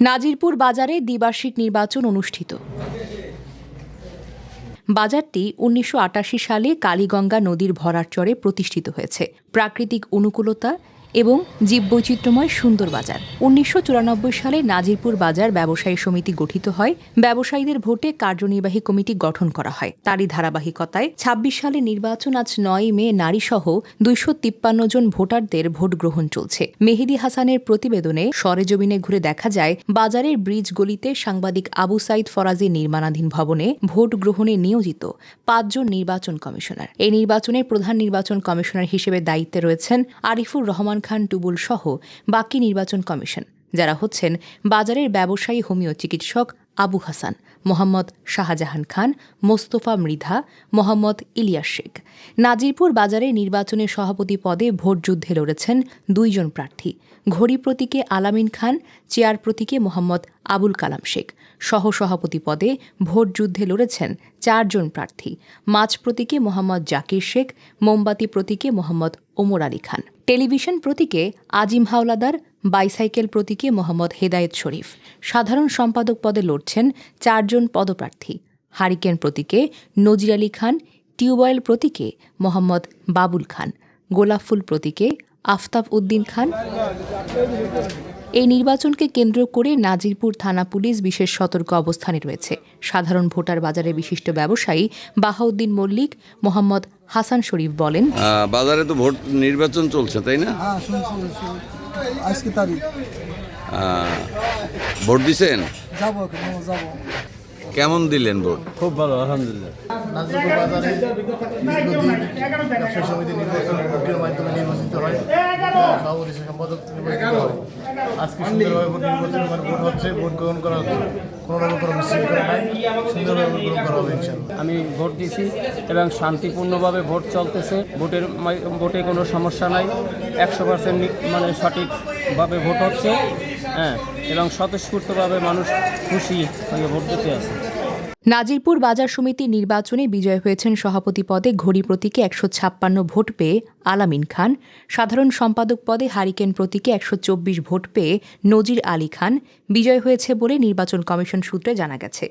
নাজিরপুর বাজারে দ্বিবার্ষিক নির্বাচন অনুষ্ঠিত। বাজারটি ১৯৮৮ সালে কালীগঙ্গা নদীর ভরার চরে প্রতিষ্ঠিত হয়েছে। প্রাকৃতিক অনুকূলতা এবং জীববৈচিত্র্যময় সুন্দর বাজার। ১৯৯৪ সালে নাজিরপুর বাজার ব্যবসায়ী সমিতি গঠিত হয়। ব্যবসায়ীদের ভোটে কার্যনির্বাহী কমিটি গঠন করা হয়। তারই ধারাবাহিকতায় ২৬ সালে নির্বাচন আজ ৯ মে নারীসহ ২৫৩ জন ভোটারদের ভোট গ্রহণ চলছে। মেহেদী হাসানের প্রতিবেদনে সরেজমিনে ঘুরে দেখা যায় বাজারের ব্রিজ গলিতে সাংবাদিক আবু সাইদ ফরাজি নির্মাণাধীন ভবনে ভোট গ্রহণে নিয়োজিত ৫ জন নির্বাচন কমিশনার। এই নির্বাচনে প্রধান নির্বাচন কমিশনার হিসেবে দায়িত্বে রয়েছেন আরিফুর রহমান খান টুবুল সহ বাকি নির্বাচন কমিশন, যারা হচ্ছেন বাজারের ব্যবসায়ী হোমিও চিকিৎসক আবু হাসান, মোহাম্মদ শাহজাহান খান, মোস্তফা মৃধা, মোহাম্মদ ইলিয়াস শেখ। নাজিরপুর বাজারের নির্বাচনের সভাপতি পদে ভোট যুদ্ধে লড়েছেন ২ জন প্রার্থী। ঘড়ি প্রতীকে আলামিন খান, চেয়ার প্রতীকে মোহাম্মদ আবুল কালাম শেখ। সহসভাপতি পদে ভোট যুদ্ধে লড়েছেন ৪ জন প্রার্থী। মাছ প্রতীকে মোহাম্মদ জাকির শেখ, মোমবাতি প্রতীকে মোহাম্মদ ওমর আলী খান। টেলিভিশন প্রতীকে আজিম হাওলাদার, বাইসাইকেল প্রতীকে মোহাম্মদ হেদায়েত শরীফ। সাধারণ সম্পাদক পদে লড়ছেন ৪ জন পদপ্রার্থী। হারিকেন প্রতীকে নজির আলী খান, টিউবওয়েল প্রতীকে মোহাম্মদ বাবুল খান, গোলাপফুল প্রতীকে আফতাব উদ্দিন খান। এই নির্বাচনকে কেন্দ্র করে নাজিরপুর থানা পুলিশ বিশেষ সতর্ক অবস্থানে রয়েছে। সাধারণ ভোটার বাজারে বিশিষ্ট ব্যবসায়ী বাহাউদ্দিন মল্লিক, মোহাম্মদ হাসান শরীফ বলেন, বাজারে তো ভোট নির্বাচন চলছে, তাই না? আজকে তারিখ ভোট দিছেন? যাব। কেমন দিলেন ভোট? খুব ভালো, আলহামদুলিল্লাহ। নাজিরপুর বাজারে ব্যবসায়ী সমিতি নির্বাচন ভোটের মাধ্যমে নির্বাচিত হয়, সভাপতি সম্পাদক নির্বাচিত হয়। আজকে সুন্দরভাবে ভোট নির্বাচন ভোট হচ্ছে, ভোট গ্রহণ করা হচ্ছে। কোনো রকম কোনো বিশৃঙ্খলা নাই, সুন্দরভাবে ভোট গ্রহণ করা হবে ইনশাআল্লাহ। আমি ভোট দিয়েছি এবং শান্তিপূর্ণভাবে ভোট চলতেছে। ভোটে কোনো সমস্যা নাই। ১০০% মানে সঠিকভাবে ভোট হচ্ছে, হ্যাঁ, এবং স্বতঃস্ফূর্তভাবে মানুষ খুশি হয়ে ভোট দিতে আছে। নাজিরপুর বাজার সমিতির নির্বাচনে বিজয় হয়েছেন সভাপতি পদে ঘড়ি প্রতীকে ১৫৬ ভোট পেয়ে আলামিন খান। সাধারণ সম্পাদক পদে হারিকেন প্রতীকে ১২৪ ভোট পেয়ে নজির আলী খান বিজয় হয়েছে বলে নির্বাচন কমিশন সূত্রে জানা গেছে।